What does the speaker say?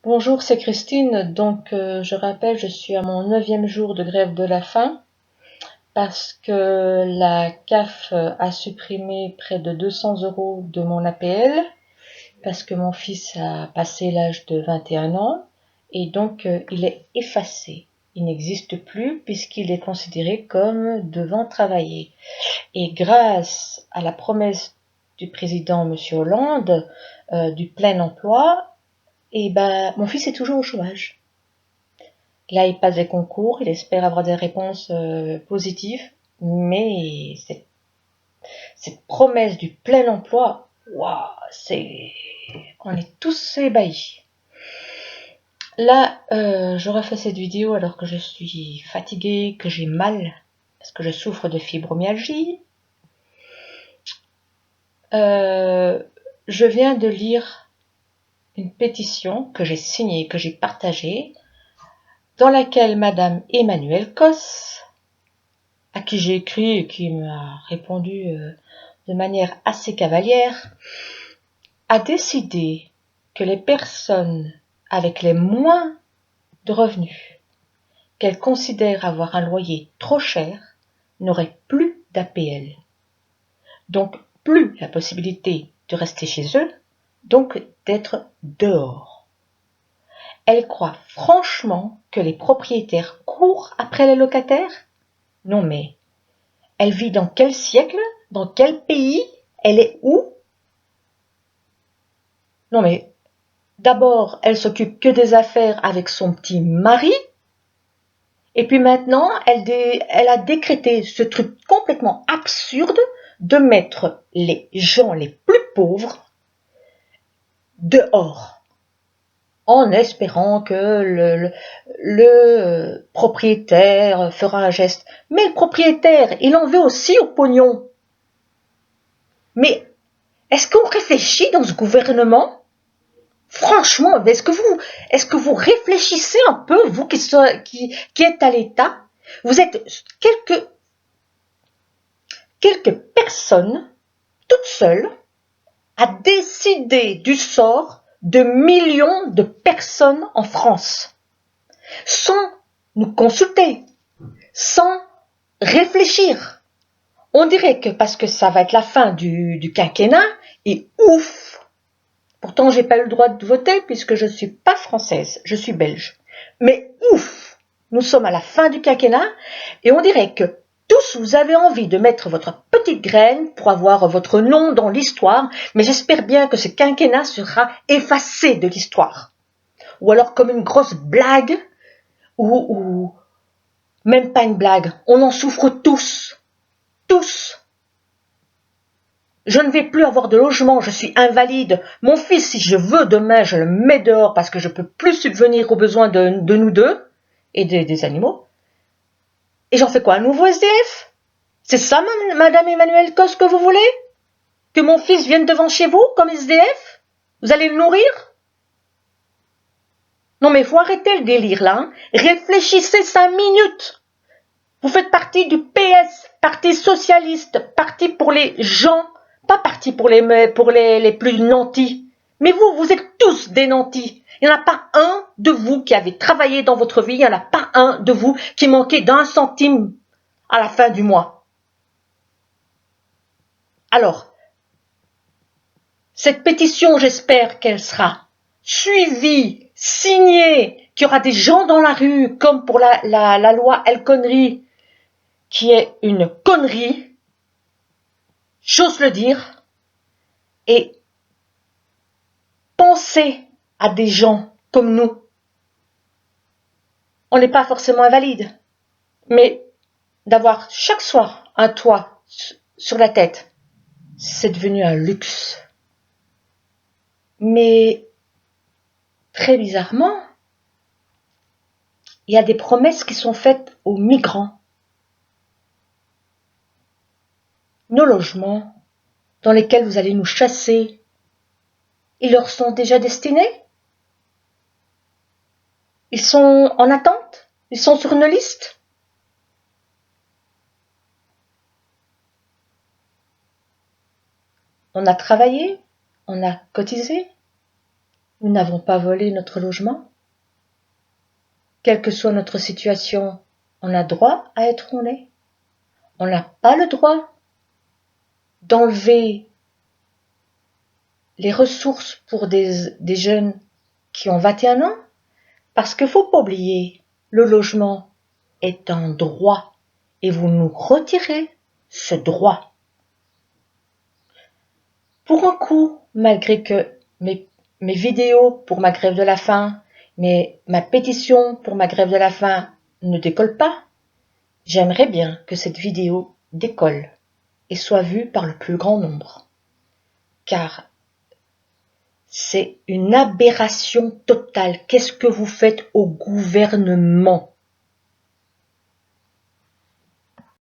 Bonjour, c'est Christine. Je rappelle, je suis à mon 9e jour de grève de la faim parce que la CAF a supprimé près de 200 € de mon APL parce que mon fils a passé l'âge de 21 ans et il est effacé. Il n'existe plus puisqu'il est considéré comme devant travailler. Et grâce à la promesse du président Monsieur Hollande du plein emploi, mon fils est toujours au chômage. Là, il passe des concours, il espère avoir des réponses positives, mais cette promesse du plein emploi, waouh, on est tous ébahis. Là, je refais cette vidéo alors que je suis fatiguée, que j'ai mal, parce que je souffre de fibromyalgie. Je viens de lire une pétition que j'ai signée, que j'ai partagée, dans laquelle Madame Emmanuelle Cos, à qui j'ai écrit et qui m'a répondu de manière assez cavalière, a décidé que les personnes avec les moins de revenus, qu'elle considère avoir un loyer trop cher, n'auraient plus d'APL. Donc plus la possibilité de rester chez eux, donc d'être dehors. Elle croit franchement que les propriétaires courent après les locataires? Non mais, elle vit dans quel siècle? Dans quel pays? Elle est où? Non mais, d'abord, elle s'occupe que des affaires avec son petit mari. Et puis maintenant, elle a décrété ce truc complètement absurde de mettre les gens les plus pauvres dehors. En espérant que le propriétaire fera un geste. Mais le propriétaire, il en veut aussi au pognon. Mais est-ce qu'on réfléchit dans ce gouvernement? Franchement, est-ce que vous réfléchissez un peu, vous qui êtes à l'État? Vous êtes quelques personnes, toutes seules, à décider du sort de millions de personnes en France, sans nous consulter, sans réfléchir. On dirait que parce que ça va être la fin du quinquennat, et ouf! Pourtant, j'ai pas eu le droit de voter puisque je suis pas française, je suis belge. Mais ouf! Nous sommes à la fin du quinquennat et on dirait que tous vous avez envie de mettre votre petite graine pour avoir votre nom dans l'histoire, mais j'espère bien que ce quinquennat sera effacé de l'histoire. Ou alors comme une grosse blague, ou même pas une blague, on en souffre tous. Tous. Je ne vais plus avoir de logement, je suis invalide. Mon fils, si je veux, demain, je le mets dehors parce que je peux plus subvenir aux besoins de nous deux et des animaux. Et j'en fais quoi, un nouveau SDF? C'est ça, Madame Emmanuelle Cos, que vous voulez? Que mon fils vienne devant chez vous comme SDF? Vous allez le nourrir? Non mais faut arrêter le délire là. Hein. Réfléchissez 5 minutes. Vous faites partie du PS, Parti Socialiste, parti pour les gens, pas parti pour les plus nantis. Mais vous êtes tous des nantis. Il n'y en a pas un de vous qui avait travaillé dans votre vie, il n'y en a pas un de vous qui manquait d'1 centime à la fin du mois. Alors, cette pétition, j'espère qu'elle sera suivie, signée, qu'il y aura des gens dans la rue, comme pour la loi El Khomri, qui est une connerie, j'ose le dire, et pensez à des gens comme nous. On n'est pas forcément invalide, mais d'avoir chaque soir un toit sur la tête, c'est devenu un luxe. Mais très bizarrement, il y a des promesses qui sont faites aux migrants. Nos logements, dans lesquels vous allez nous chasser, ils leur sont déjà destinés? Ils sont en attente? Ils sont sur une liste? On a travaillé, on a cotisé, Nous n'avons pas volé notre logement. Quelle que soit notre situation, on a droit à être où on est. On n'a pas le droit d'enlever les ressources pour des jeunes qui ont 21 ans, parce qu'il ne faut pas oublier, le logement est un droit et vous nous retirez ce droit. Pour un coup, malgré que mes vidéos pour ma grève de la faim, ma pétition pour ma grève de la faim ne décolle pas, j'aimerais bien que cette vidéo décolle et soit vue par le plus grand nombre. Car c'est une aberration totale. Qu'est-ce que vous faites au gouvernement ?